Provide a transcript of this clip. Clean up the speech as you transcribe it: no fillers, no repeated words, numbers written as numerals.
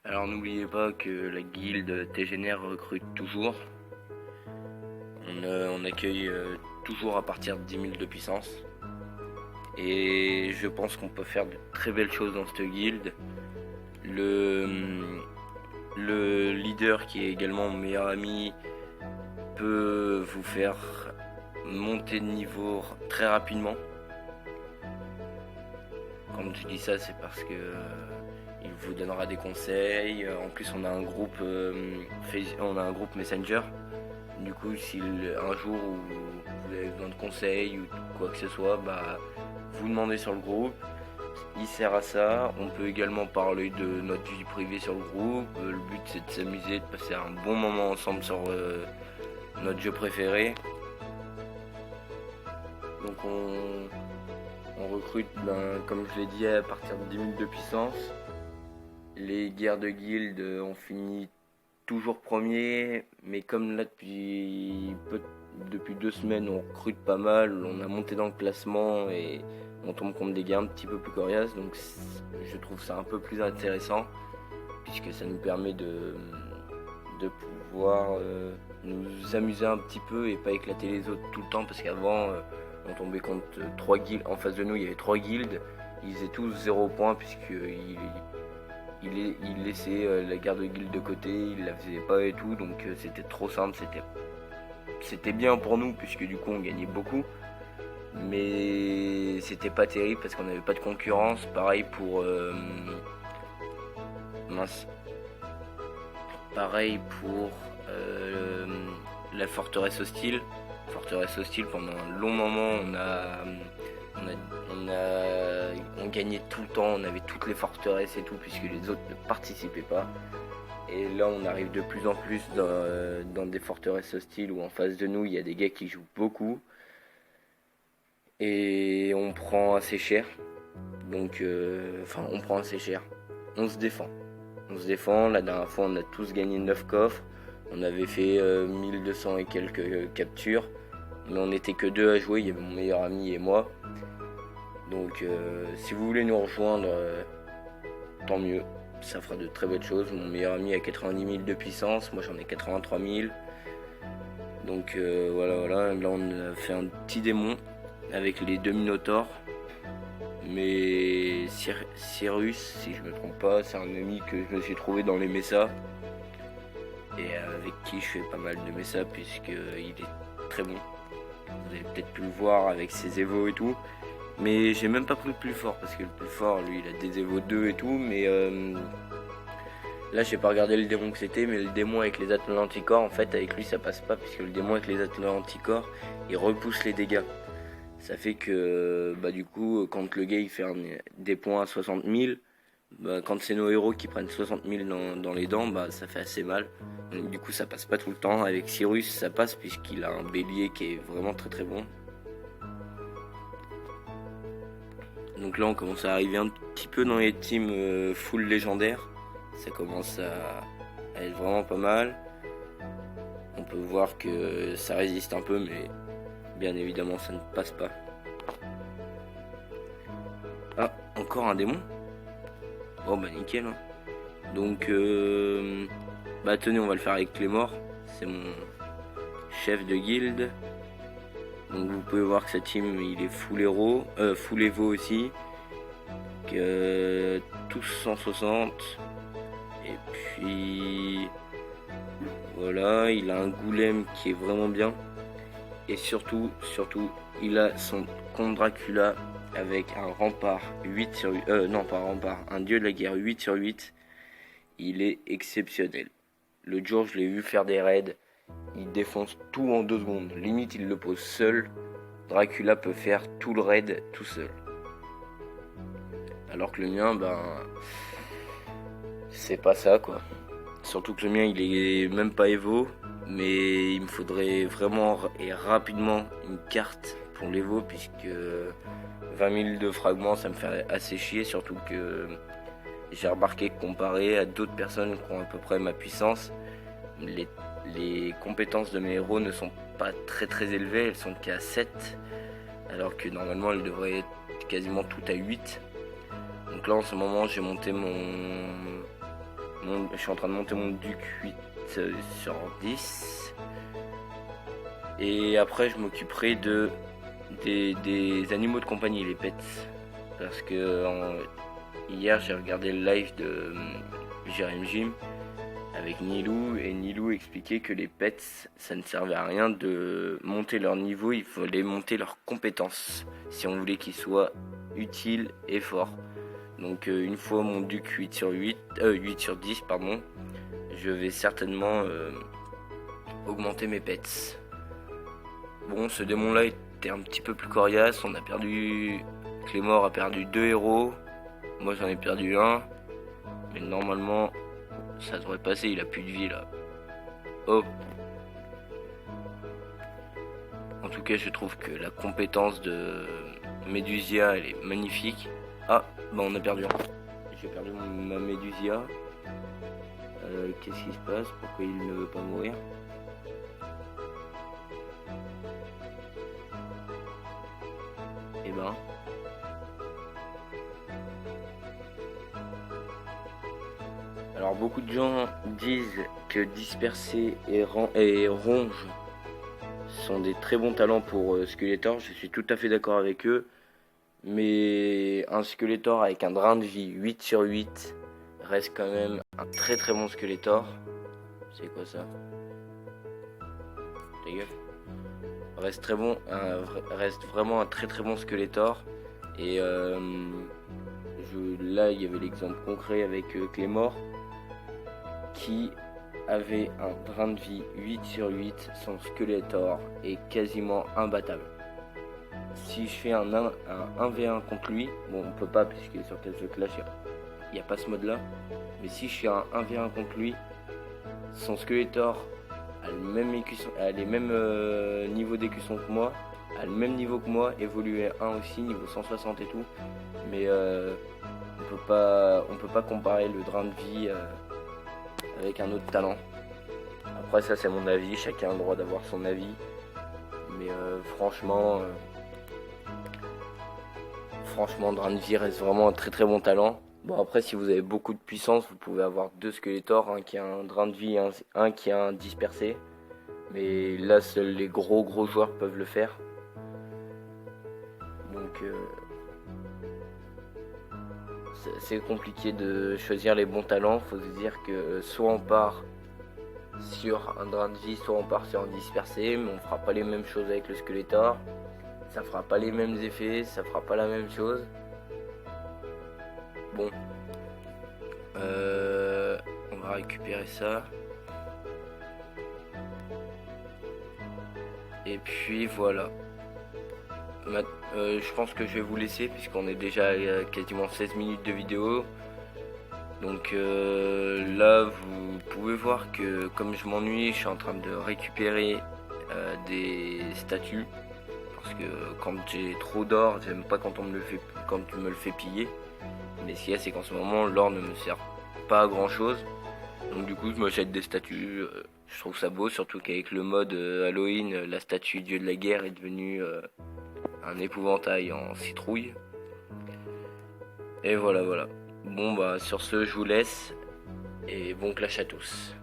Alors n'oubliez pas que la guilde Tégénère recrute toujours. On accueille toujours à partir de 10 000 de puissance. Et je pense qu'on peut faire de très belles choses dans cette guilde. Le, le leader qui est également mon meilleur ami peut vous faire monter de niveau très rapidement. Quand je dis ça, c'est parce que il vous donnera des conseils. En plus, on a un groupe Messenger. Du coup, si un jour où vous avez besoin de conseils ou quoi que ce soit, vous demandez sur le groupe. Il sert à ça. On peut également parler de notre vie privée sur le groupe. Le but, c'est de s'amuser, de passer un bon moment ensemble sur notre jeu préféré. Donc on recrute, comme je l'ai dit, à partir de 10 000 de puissance. Les guerres de guildes, on finit toujours premier, mais comme là depuis 2 semaines on recrute pas mal, on a monté dans le classement et on tombe contre des guerres un petit peu plus coriaces, donc je trouve ça un peu plus intéressant puisque ça nous permet de pouvoir nous amuser un petit peu et pas éclater les autres tout le temps, parce qu'avant on tombait contre 3 guildes, en face de nous il y avait 3 guildes, ils faisaient tous 0 points puisqu'ils il laissait la guerre de guilde de côté, il la faisait pas et tout, donc c'était trop simple, c'était bien pour nous puisque du coup on gagnait beaucoup, mais c'était pas terrible parce qu'on n'avait pas de concurrence. Pareil pour la forteresse hostile. Pendant un long moment on gagnait tout le temps, on avait toutes les forteresses et tout puisque les autres ne participaient pas. Et là on arrive de plus en plus dans des forteresses hostiles où en face de nous il y a des gars qui jouent beaucoup. Et on prend assez cher. Donc on prend assez cher. On se défend. La dernière fois on a tous gagné 9 coffres. On avait fait 1200 et quelques captures. Mais on n'était que 2 à jouer, il y avait mon meilleur ami et moi. Donc si vous voulez nous rejoindre, tant mieux, ça fera de très belles choses. Mon meilleur ami a 90 000 de puissance, moi j'en ai 83 000. Donc voilà, là on a fait un petit démon avec les 2 minotaures. Mais Cyrus, si je me trompe pas, c'est un ami que je me suis trouvé dans les messas. Et avec qui je fais pas mal de messas puisqu'il est très bon. Vous avez peut-être pu le voir avec ses évos et tout. Mais j'ai même pas pris le plus fort parce que le plus fort, lui, il a des évos 2 et tout. Mais là, j'ai pas regardé le démon que c'était. Mais le démon avec les atlanticorps, en fait, avec lui, ça passe pas. Puisque le démon avec les atlanticorps, il repousse les dégâts. Ça fait que, du coup, quand le gars il fait des points à 60 000, quand c'est nos héros qui prennent 60 000 dans les dents, ça fait assez mal. Donc, du coup, ça passe pas tout le temps. Avec Cyrus, ça passe puisqu'il a un bélier qui est vraiment très très bon. Donc là, on commence à arriver un petit peu dans les teams full légendaires. Ça commence à être vraiment pas mal. On peut voir que ça résiste un peu, mais bien évidemment, ça ne passe pas. Ah, encore un démon. Oh nickel. Hein. Donc, tenez, on va le faire avec Clémor. C'est mon chef de guilde. Donc vous pouvez voir que sa team il est full héros, full evo aussi, tous 160. Et puis voilà, il a un golem qui est vraiment bien. Et surtout, il a son comte Dracula avec un rempart 8 sur 8. Non, pas rempart, un dieu de la guerre 8 sur 8. Il est exceptionnel. L'autre jour, je l'ai vu faire des raids. Il défonce tout en 2 secondes. Limite, il le pose seul. Dracula peut faire tout le raid tout seul. Alors que le mien, c'est pas ça, quoi. Surtout que le mien, il est même pas Evo. Mais il me faudrait vraiment et rapidement une carte pour l'Evo, puisque 20 000 de fragments, ça me fait assez chier. Surtout que j'ai remarqué que comparé à d'autres personnes qui ont à peu près ma puissance, les compétences de mes héros ne sont pas très très élevées, elles sont qu'à 7, alors que normalement elles devraient être quasiment toutes à 8. Donc là en ce moment j'ai monté mon Je suis en train de monter mon Duc 8 sur 10. Et après, je m'occuperai des animaux de compagnie, les pets. Parce que hier, j'ai regardé le live de Jérémy Jim avec Nilou, et Nilou expliquait que les pets, ça ne servait à rien de monter leur niveau, il fallait monter leurs compétences si on voulait qu'ils soient utiles et forts. Donc une fois mon Duc 8 sur 10, pardon, je vais certainement augmenter mes pets. Bon, ce démon là était un petit peu plus coriace, Clémor a perdu 2 héros, moi j'en ai perdu un, mais normalement ça devrait passer, il a plus de vie là. Oh. En tout cas, je trouve que la compétence de Médusia, elle est magnifique. Ah, bah on a perdu un. J'ai perdu ma Médusia. Qu'est-ce qui se passe? Pourquoi il ne veut pas mourir? Eh ben... Alors beaucoup de gens disent que Disperser et Ronge sont des très bons talents pour Skeletor. Je suis tout à fait d'accord avec eux. Mais un Skeletor avec un drain de vie 8 sur 8 reste quand même un très très bon Skeletor. C'est quoi ça? Ta gueule. Reste vraiment un très très bon Skeletor. Et là il y avait l'exemple concret avec Clémor, qui avait un drain de vie 8 sur 8, son Skeletor est quasiment imbattable. Si je fais un 1v1 contre lui, bon on peut pas puisque sur Clash of Clash il n'y a pas ce mode là, mais si je fais un 1v1 contre lui, son Skeletor a les mêmes niveaux d'écusson que moi, a le même niveau que moi, évolué 1 aussi, niveau 160 et tout, mais on peut pas comparer le drain de vie avec un autre talent. Après ça c'est mon avis, chacun a le droit d'avoir son avis, mais franchement drain de vie reste vraiment un très très bon talent. Bon après si vous avez beaucoup de puissance, vous pouvez avoir 2 Skeletor, un qui a un drain de vie, un qui a un dispersé, mais là seuls les gros joueurs peuvent le faire. Donc c'est compliqué de choisir les bons talents. Faut se dire que soit on part sur un drain de vie, soit on part sur un dispersé, mais on fera pas les mêmes choses avec le Skeletor, ça fera pas les mêmes effets, ça fera pas la même chose. Bon, on va récupérer ça, et puis voilà. Je pense que je vais vous laisser puisqu'on est déjà à quasiment 16 minutes de vidéo. Donc là vous pouvez voir que comme je m'ennuie, je suis en train de récupérer des statues. Parce que quand j'ai trop d'or, j'aime pas quand tu me le fais piller. Mais ce qu'il y a, c'est qu'en ce moment l'or ne me sert pas à grand chose. Donc du coup je m'achète des statues. Je trouve ça beau, surtout qu'avec le mode Halloween, la statue dieu de la guerre est devenue un épouvantail en citrouille. Et voilà. Bon bah sur ce je vous laisse et bon clash à tous.